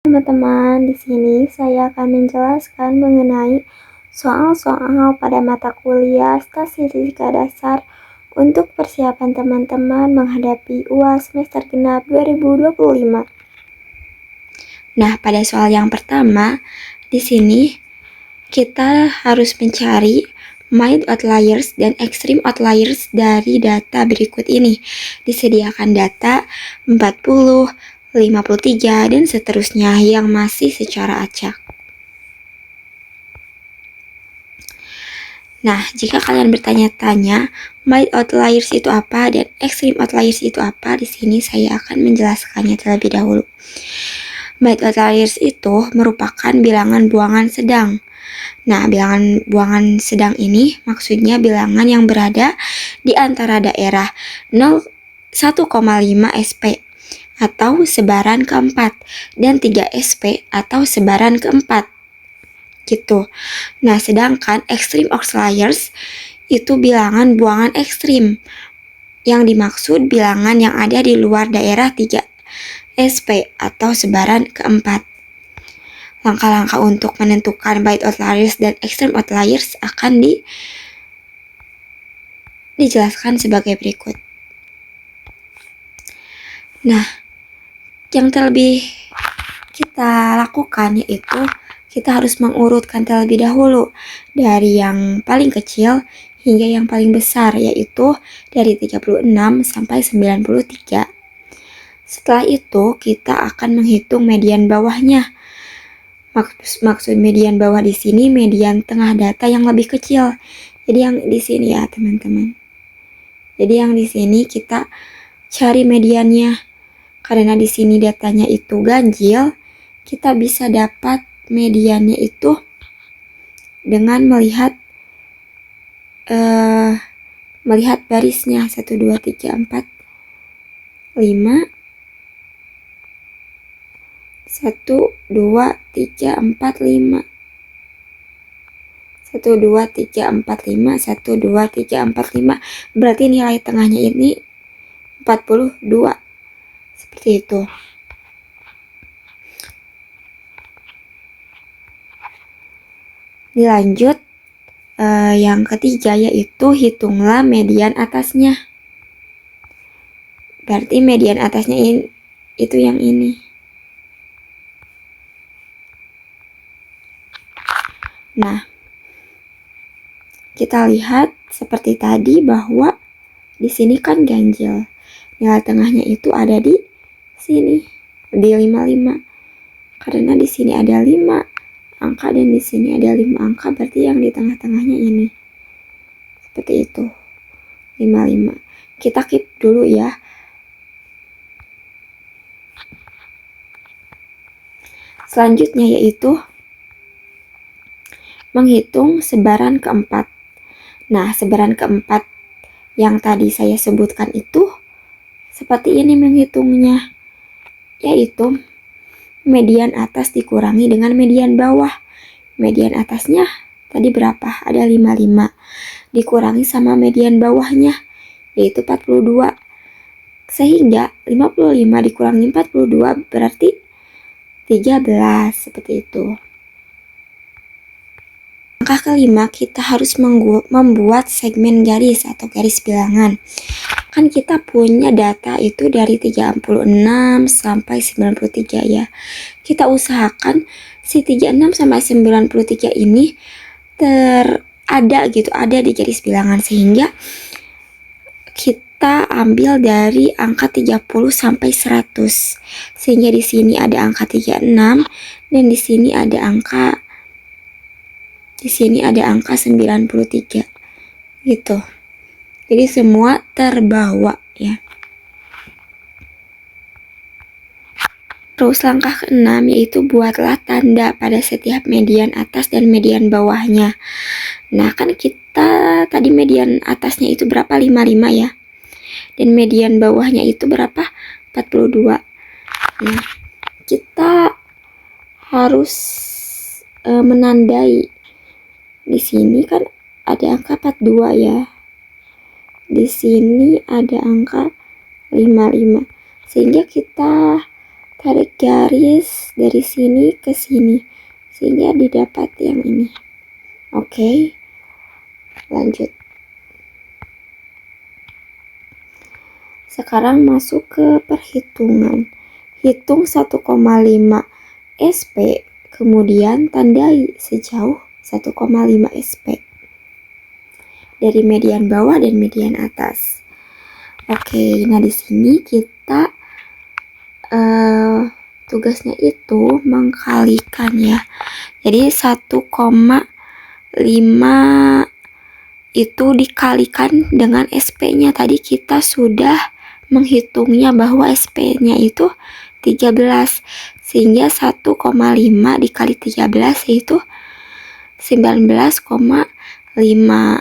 Teman-teman, di sini saya akan menjelaskan mengenai soal-soal pada mata kuliah Statistika Dasar untuk persiapan teman-teman menghadapi UAS semester genap 2025. Nah, pada soal yang pertama, di sini kita harus mencari mild outliers dan extreme outliers dari data berikut ini. Disediakan data 40, 53, dan seterusnya yang masih secara acak. Nah, jika kalian bertanya-tanya, mild outliers itu apa dan extreme outliers itu apa, di sini saya akan menjelaskannya terlebih dahulu. Mild outliers itu merupakan bilangan buangan sedang. Nah, bilangan buangan sedang ini maksudnya bilangan yang berada di antara daerah 1,5 SP atau sebaran keempat dan 3 SP atau sebaran keempat. Gitu. Nah, sedangkan extreme outliers itu bilangan buangan ekstrim. Yang dimaksud bilangan yang ada di luar daerah 3 SP atau sebaran keempat. Langkah-langkah untuk menentukan mild outliers dan extreme outliers akan dijelaskan sebagai berikut. Nah, yang terlebih kita lakukan yaitu kita harus mengurutkan terlebih dahulu dari yang paling kecil hingga yang paling besar, yaitu dari 36 sampai 93. Setelah itu kita akan menghitung median bawahnya. Maksud median bawah di sini median tengah data yang lebih kecil. Jadi yang di sini ya teman-teman. Jadi yang di sini kita cari mediannya. Karena di sini datanya itu ganjil, kita bisa dapat mediannya itu dengan melihat barisnya 1, 2, 3, 4, 5, 1, 2, 3, 4, 5. 1, 2, 3, 4, 5, 1, 2, 3, 4, 5. Berarti nilai tengahnya ini 42. Seperti itu. Dilanjut yang ketiga yaitu hitunglah median atasnya. Berarti median atasnya itu yang ini. Nah, kita lihat seperti tadi bahwa di sini kan ganjil. Nilai tengahnya itu ada di sini, di 55. Karena di sini ada 5 angka dan di sini ada 5 angka, berarti yang di tengah-tengahnya ini. Seperti itu. 55. Kita keep dulu ya. Selanjutnya yaitu menghitung sebaran keempat. Nah, sebaran keempat yang tadi saya sebutkan itu seperti ini menghitungnya, yaitu median atas dikurangi dengan median bawah. Median atasnya tadi berapa? Ada 55. Dikurangi sama median bawahnya, yaitu 42. Sehingga 55 dikurangi 42 berarti 13, seperti itu. Langkah kelima, kita harus membuat segmen garis atau garis bilangan. Kan kita punya data itu dari 36 sampai 93 ya. Kita usahakan si 36 sampai 93 ini ada di garis bilangan, sehingga kita ambil dari angka 30 sampai 100. Sehingga di sini ada angka 36 dan di sini ada angka 93 gitu. Jadi semua terbawa ya. Terus langkah ke-6 yaitu buatlah tanda pada setiap median atas dan median bawahnya. Nah, kan kita tadi median atasnya itu berapa? 55 ya. Dan median bawahnya itu berapa? 42. Nah, kita harus menandai. Di sini kan ada angka 42 ya. Di sini ada angka 55. Sehingga kita tarik garis dari sini ke sini sehingga didapat yang ini. Oke, lanjut. Sekarang masuk ke perhitungan. Hitung 1,5 SP, kemudian tandai sejauh 1,5 SP dari median bawah dan median atas. Oke, nah di sini kita tugasnya itu mengkalikan ya. Jadi 1,5 itu dikalikan dengan SP-nya. Tadi kita sudah menghitungnya bahwa SP-nya itu 13, sehingga 1,5 dikali 13 yaitu 19,5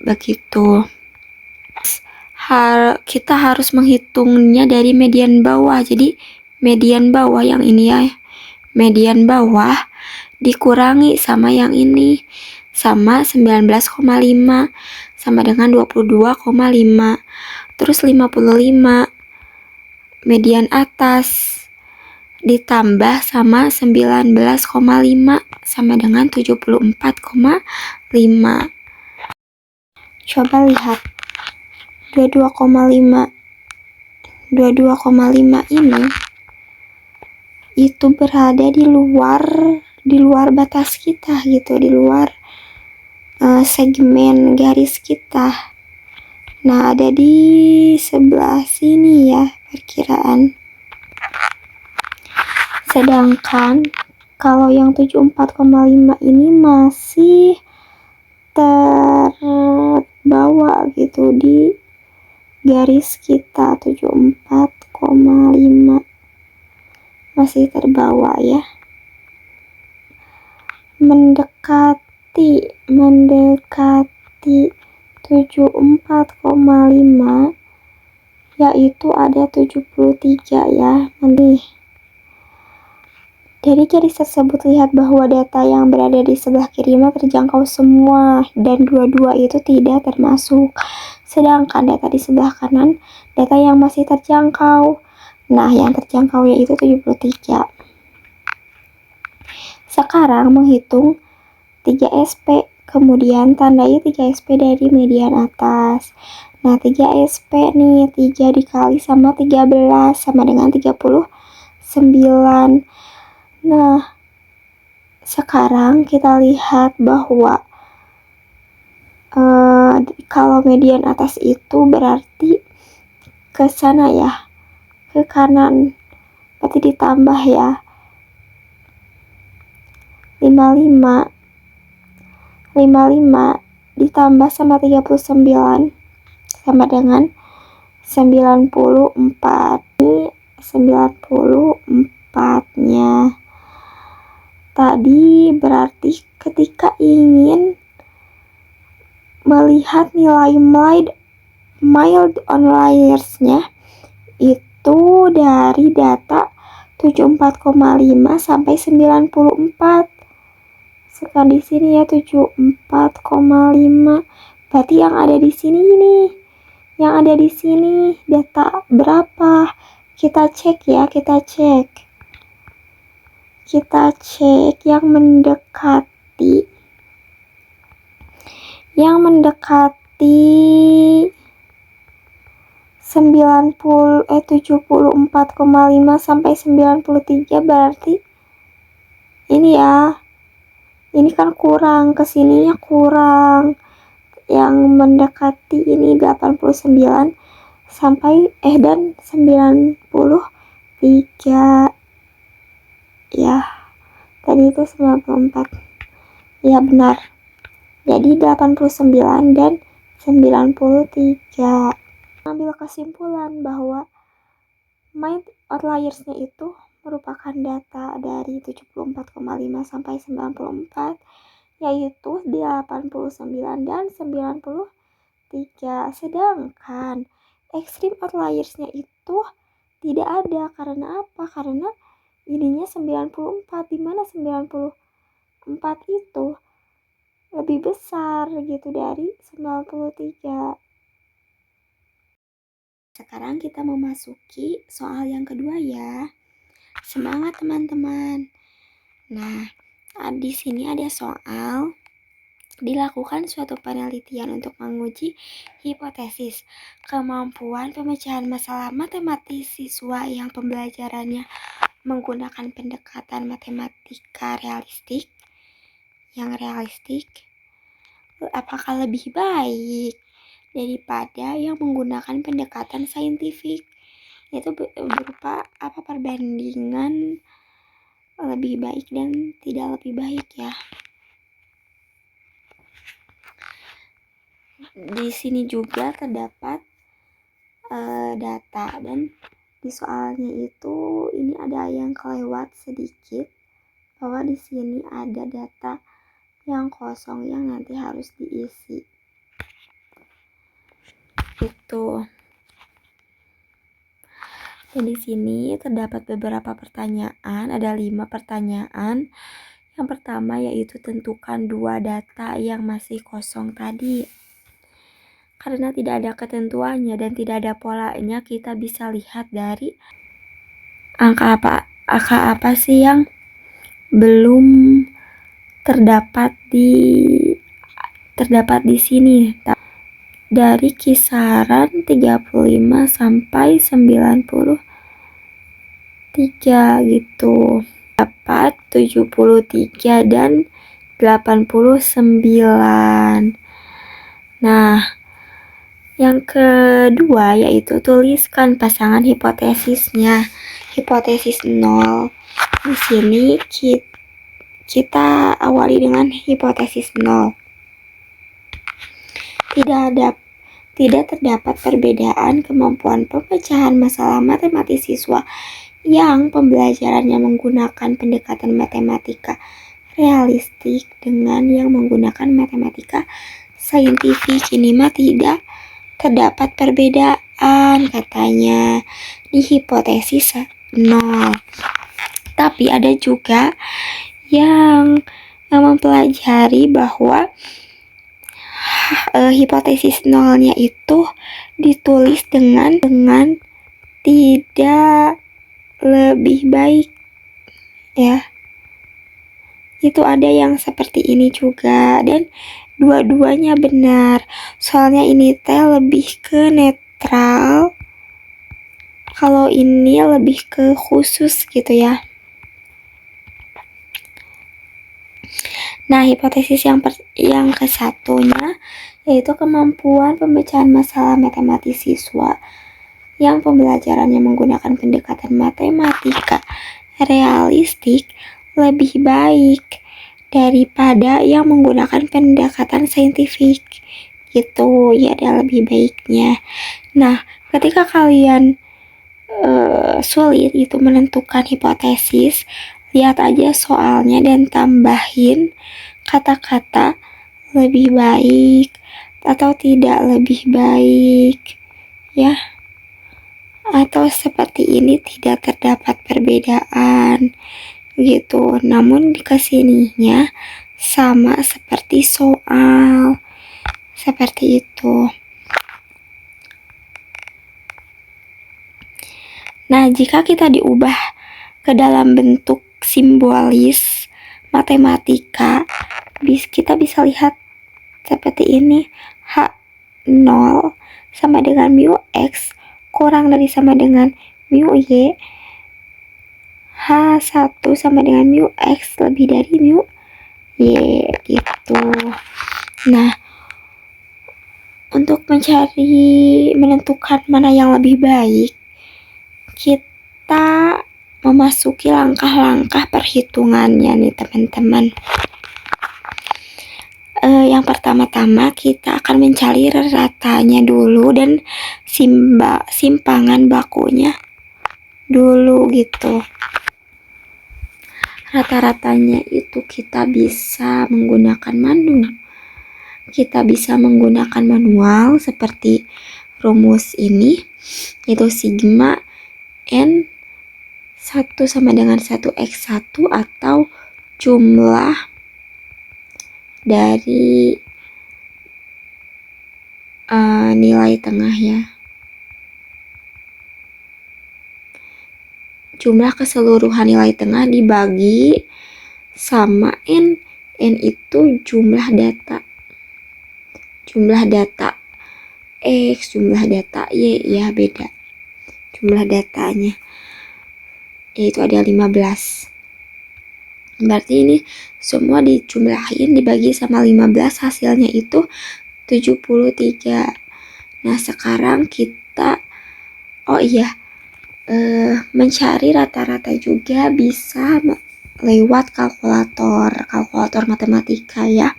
begitu. Kita harus menghitungnya dari median bawah. Jadi median bawah yang ini ya, median bawah dikurangi sama yang ini, sama 19,5 sama dengan 22,5. Terus 55 median atas ditambah sama 19,5 sama dengan 74,5. Coba lihat 22,5 ini itu berada di luar batas kita gitu, di luar segmen garis kita. Nah, ada di sebelah sini ya perkiraan. Sedangkan kalau yang 74,5 ini masih terbawa gitu di garis kita 74,5. Masih terbawa ya. Mendekati 74,5 yaitu ada 73 ya. Nanti dari garis tersebut lihat bahwa data yang berada di sebelah kiri terjangkau semua dan dua-dua itu tidak termasuk. Sedangkan data di sebelah kanan data yang masih terjangkau. Nah, yang terjangkau yaitu 73. Sekarang menghitung 3 SP, kemudian tandai 3 SP dari median atas. Nah, 3 SP nih, 3 dikali sama 13 sama dengan 39. Nah, sekarang kita lihat bahwa kalau median atas itu berarti ke sana ya, ke kanan, berarti ditambah ya 55 ditambah sama 39 sama dengan 94. Ini 94-nya. Tadi berarti ketika ingin melihat nilai mild outliers-nya itu dari data 74,5 sampai 94. Sekarang di sini ya 74,5. Berarti yang ada di sini ini. Yang ada di sini data berapa? Kita cek ya, kita cek yang mendekati 74,5 sampai 93 berarti ini ya. Ini kan kurang, kesininya kurang. Yang mendekati ini 89 sampai dan 93. Ya, tadi itu 94. Ya benar. Jadi 89 dan 93. Ambil kesimpulan bahwa mild outliers-nya itu merupakan data dari 74,5 sampai 94, yaitu 89 dan 93. Sedangkan extreme outliers-nya itu tidak ada. Karena apa? Karena ininya 94, di mana 94 itu lebih besar gitu dari 93. Sekarang kita memasuki soal yang kedua ya. Semangat teman-teman. Nah, di sini ada soal. Dilakukan suatu penelitian untuk menguji hipotesis kemampuan pemecahan masalah matematis siswa yang pembelajarannya menggunakan pendekatan matematika realistik. Apakah lebih baik daripada yang menggunakan pendekatan saintifik? Itu berupa perbandingan lebih baik dan tidak lebih baik ya. Di sini juga terdapat data, dan di soalnya itu ini ada yang kelewat sedikit, bahwa di sini ada data yang kosong yang nanti harus diisi. Itu. Dan di sini terdapat beberapa pertanyaan, ada 5 pertanyaan. Yang pertama yaitu tentukan 2 data yang masih kosong tadi. Karena tidak ada ketentuannya dan tidak ada polanya, kita bisa lihat dari angka apa sih yang belum terdapat di sini. Dari kisaran 35 sampai 93 gitu. Dapat 73 dan 89. Nah, yang kedua yaitu tuliskan pasangan hipotesisnya. Hipotesis 0. Di sini kita awali dengan hipotesis 0. Tidak terdapat perbedaan kemampuan pemecahan masalah matematis siswa yang pembelajarannya menggunakan pendekatan matematika realistik dengan yang menggunakan matematika saintifik. Ini mah tidak terdapat perbedaan katanya di hipotesis 0. Tapi ada juga yang mempelajari bahwa hipotesis 0-nya itu ditulis dengan tidak lebih baik ya. Itu ada yang seperti ini juga, dan dua-duanya benar. Soalnya ini lebih ke netral, kalau ini lebih ke khusus gitu ya. Nah, hipotesis yang kesatunya yaitu kemampuan pemecahan masalah matematis siswa yang pembelajarannya menggunakan pendekatan matematika realistik lebih baik daripada yang menggunakan pendekatan saintifik. Gitu ya, ada lebih baiknya. Nah, ketika kalian sulit itu menentukan hipotesis, lihat aja soalnya dan tambahin kata-kata lebih baik atau tidak lebih baik ya, atau seperti ini tidak terdapat perbedaan gitu, namun kesininya sama seperti soal seperti itu. Nah, jika kita diubah ke dalam bentuk simbolis matematika, kita bisa lihat seperti ini. H0 sama dengan mu X kurang dari sama dengan mu Y. H1 sama dengan mu X lebih dari mu Y gitu. Nah, untuk menentukan mana yang lebih baik, kita memasuki langkah-langkah perhitungannya nih teman-teman. Yang pertama-tama kita akan mencari ratanya dulu dan simpangan bakunya dulu gitu. Rata-ratanya itu kita bisa menggunakan manual seperti rumus ini, yaitu sigma n 1 sama dengan 1x1 atau jumlah dari nilai tengah ya. jumlah keseluruhan nilai tengah dibagi sama N. N itu jumlah data. Jumlah data X, jumlah data Y, ya beda. Jumlah datanya yaitu ada 15. Berarti ini semua dijumlahin dibagi sama 15, hasilnya itu 73. Nah, sekarang kita mencari rata-rata juga bisa lewat kalkulator matematika ya.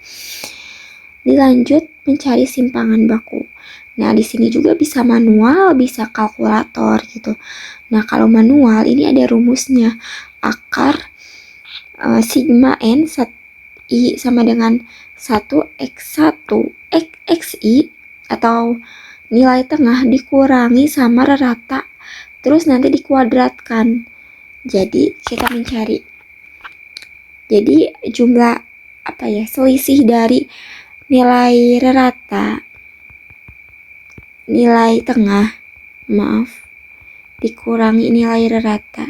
Dilanjut mencari simpangan baku. Nah, di sini juga bisa manual, bisa kalkulator gitu. Nah, kalau manual ini ada rumusnya. Akar sigma N I sama dengan 1x1 xi atau nilai tengah dikurangi sama rata, terus nanti dikuadratkan. Jadi kita mencari. Jadi jumlah selisih dari nilai rata, nilai tengah, dikurangi nilai rata.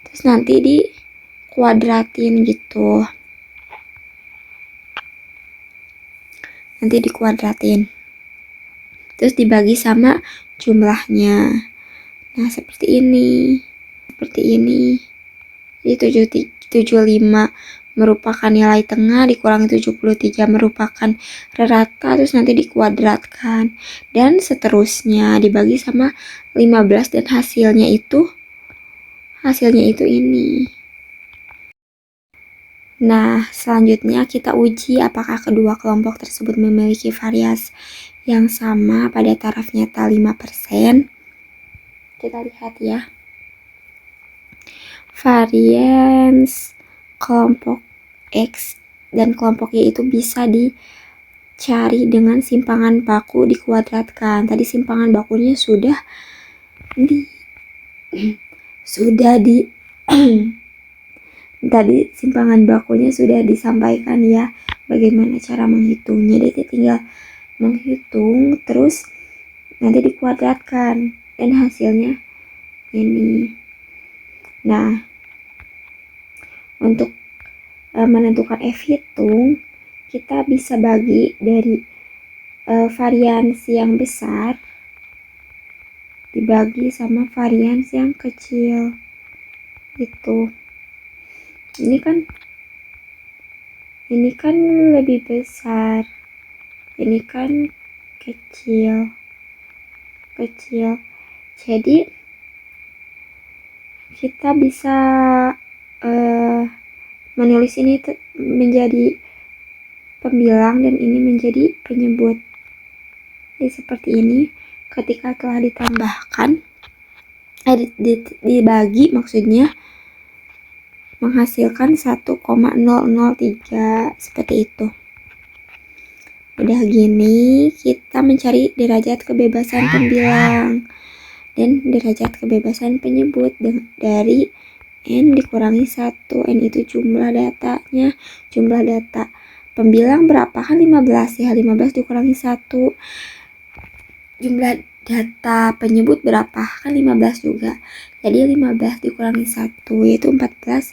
Terus nanti dikuadratin gitu. Nanti dikuadratin. Terus dibagi sama jumlahnya. Nah, seperti ini. Jadi 75 merupakan nilai tengah dikurangi 73 merupakan rata, terus nanti dikuadratkan dan seterusnya dibagi sama 15 dan hasilnya itu ini. Nah, selanjutnya kita uji apakah kedua kelompok tersebut memiliki variasi yang sama pada taraf nyata 5%. Kita lihat ya. Varians kelompok X dan kelompok Y itu bisa dicari dengan simpangan baku dikuadratkan. Tadi simpangan bakunya sudah tadi simpangan bakunya sudah disampaikan ya, bagaimana cara menghitungnya. Jadi tinggal menghitung terus nanti dikuadratkan dan hasilnya ini. Nah, untuk menentukan F hitung, kita bisa bagi dari variansi yang besar dibagi sama variansi yang kecil gitu. Ini kan lebih besar, ini kan kecil. Jadi kita bisa menulis ini menjadi pembilang dan ini menjadi penyebut. Jadi seperti ini. Ketika telah ditambahkan, dibagi maksudnya menghasilkan 1,003 seperti itu. Udah gini, kita mencari derajat kebebasan pembilang dan derajat kebebasan penyebut dari N dikurangi 1. N itu jumlah datanya, jumlah data. Pembilang berapa? Kan 15 ya, 15 dikurangi 1. Jumlah data penyebut berapa? Kan 15 juga. Jadi 15 dikurangi 1 yaitu 14.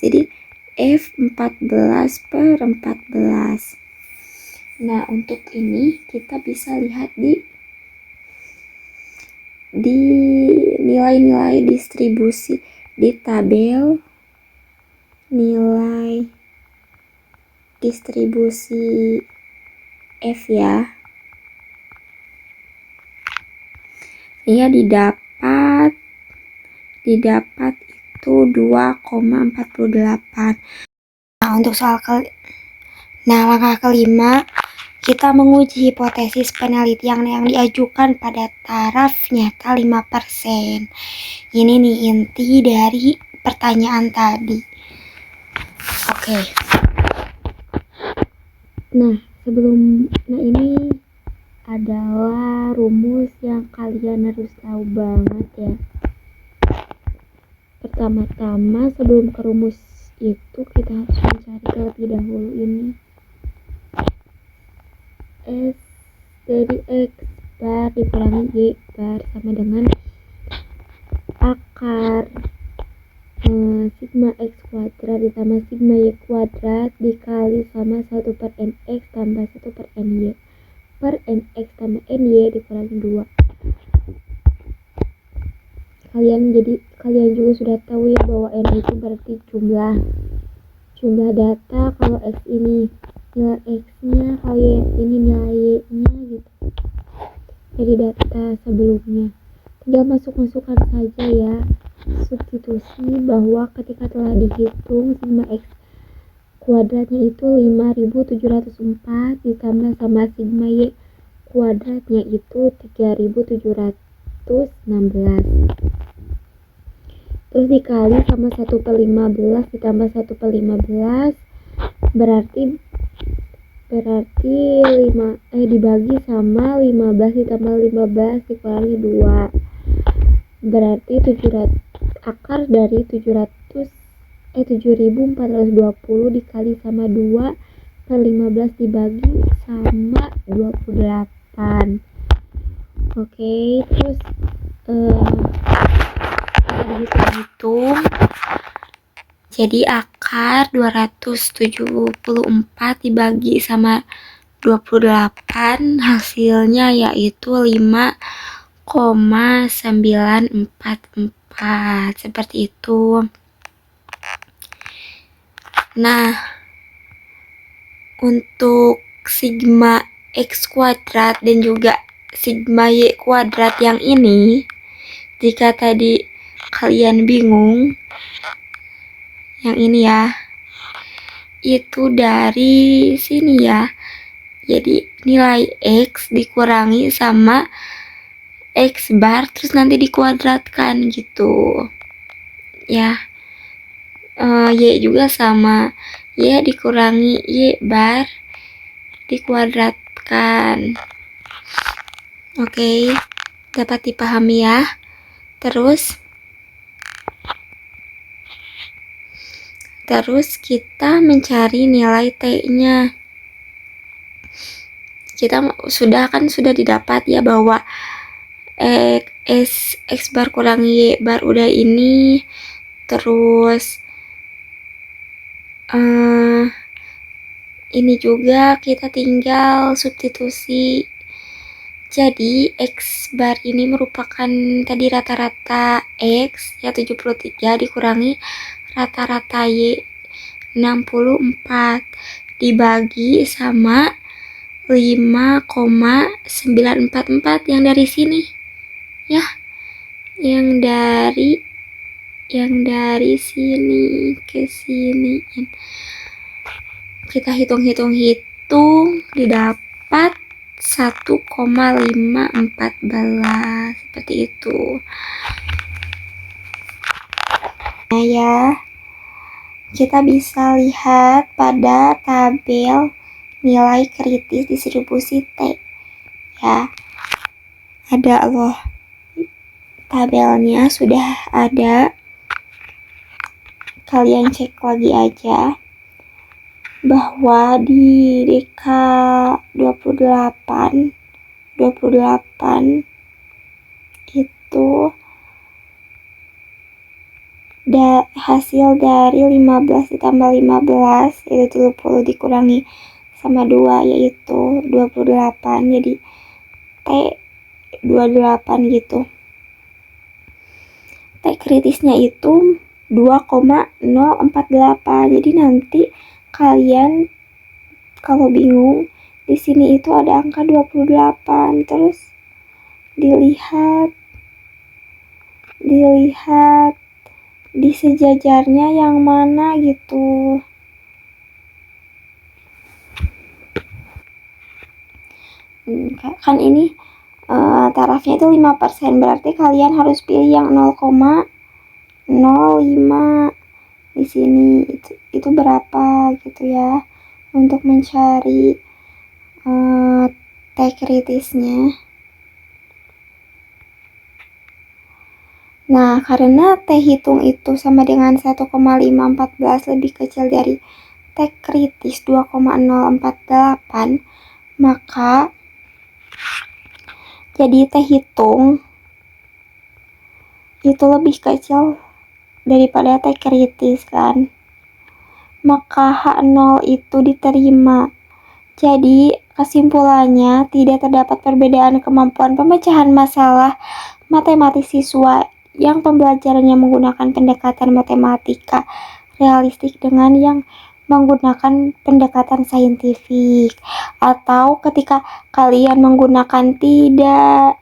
Jadi F 14 per 14. Nah, untuk ini kita bisa lihat di nilai-nilai distribusi di tabel nilai distribusi F ya. Ini didapat itu 2,48. Nah, untuk langkah kelima, kita menguji hipotesis penelitian yang diajukan pada taraf nyata 5%. Ini nih inti dari pertanyaan tadi. Oke. Nah, ini adalah rumus yang kalian harus tahu banget ya. Pertama-tama sebelum ke rumus itu kita harus mencari terlebih dahulu ini S dari X bar dikurangi Y bar sama dengan akar sigma X kuadrat ditambah sigma Y kuadrat dikali sama 1 per NX tambah 1 per NY per NX tambah NY dikurangi 2. Kalian juga sudah tahu ya bahwa N itu berarti jumlah data, kalau X ini nilai X-nya, kalau Y ini nilai Y-nya gitu. Jadi data sebelumnya. Tinggal masukkan saja ya. Substitusi bahwa ketika telah dihitung sigma X kuadratnya itu 5704 ditambah sama sigma Y kuadratnya itu 3716. Terus dikali sama 1 per 15 ditambah 1 per 15 berarti dibagi sama 15 ditambah 15 dikurangi 2 berarti 700 akar dari 7420 dikali sama 2 per 15 dibagi sama 28. Oke, terus dihitung jadi akar 274 dibagi sama 28 hasilnya yaitu 5,944 seperti itu. Nah, untuk sigma X kuadrat dan juga sigma Y kuadrat yang ini, jika tadi kalian bingung, yang ini ya, itu dari sini ya. Jadi nilai X dikurangi sama X bar terus nanti dikuadratkan gitu ya. Y juga sama, Y dikurangi Y bar dikuadratkan. Oke, dapat dipahami ya. Terus kita mencari nilai T-nya. Kita sudah didapat ya bahwa X bar kurang Y bar udah ini. Terus ini juga kita tinggal substitusi. Jadi X bar ini merupakan tadi rata-rata X ya 73 dikurangi rata-rata Y 64 dibagi sama 5,944 yang dari sini ya, yang dari sini ke sini kita hitung didapat 1,514 seperti itu. Nah ya, kita bisa lihat pada tabel nilai kritis distribusi T ya, ada loh tabelnya, sudah ada, kalian cek lagi aja bahwa di DK 28 itu hasil dari 15 ditambah 15 yaitu 30 dikurangi sama 2 yaitu 28, jadi T 28 gitu. T kritisnya itu 2,048. Jadi nanti kalian kalau bingung di sini itu ada angka 28, terus dilihat di sejajarnya yang mana gitu. Kan ini tarafnya itu 5%, berarti kalian harus pilih yang 0,05 di sini itu berapa gitu ya untuk mencari T kritisnya. Nah, karena T hitung itu sama dengan 1,514 lebih kecil dari T kritis 2,048, maka Jadi teh hitung itu lebih kecil daripada teh kritis kan. Maka H0 itu diterima. Jadi kesimpulannya tidak terdapat perbedaan kemampuan pemecahan masalah matematis siswa yang pembelajarannya menggunakan pendekatan matematika realistik dengan yang menggunakan pendekatan saintifik. Atau ketika kalian menggunakan tidak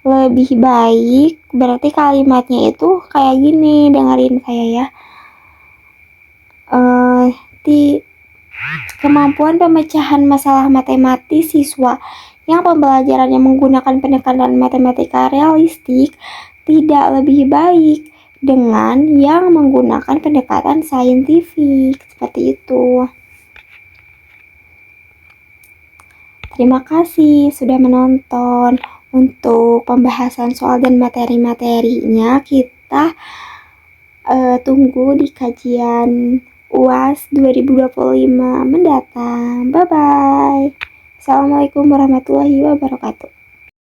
lebih baik, berarti kalimatnya itu kayak gini, dengerin saya ya. Di kemampuan pemecahan masalah matematis siswa yang pembelajarannya menggunakan pendekatan matematika realistik tidak lebih baik dengan yang menggunakan pendekatan saintifik. Seperti itu. Terima kasih sudah menonton. Untuk pembahasan soal dan materi-materinya kita tunggu di kajian UAS 2025 mendatang. Bye-bye. Assalamualaikum warahmatullahi wabarakatuh.